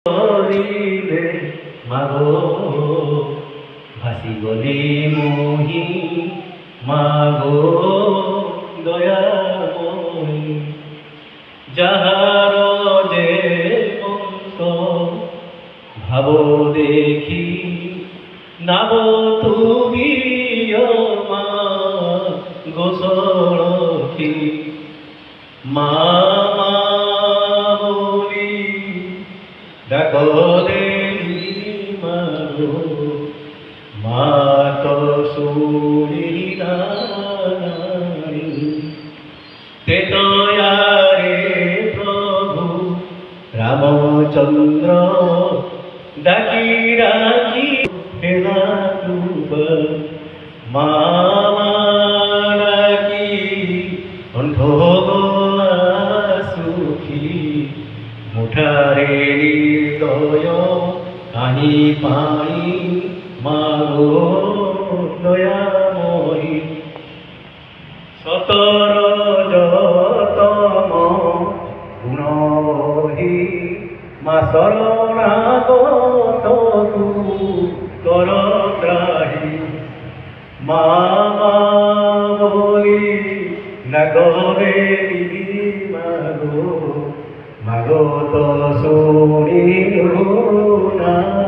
করিলে মাগো ভাসি গলি মোহি মাগো দয়াময়ী যাহার যে অন্ত ভাব দেখি নাব তুমি মা গোসলখি মা মা বলি ডাক দেলি মাগো মা তো শুনিলা তেতয়ারে প্রভু রামচন্দ্র ডাকি রাখি হেলা ডুব মা ডাকি কণ্ঠ সুখী মুঠারে হৃদয় কাহি পাই মাগো দয়াময়ী সতর যতম গুণবহি মা শরণাগত তু কর ত্রাহি মা মা বলি নগরে মাগো মাগো তো শুনিলু না।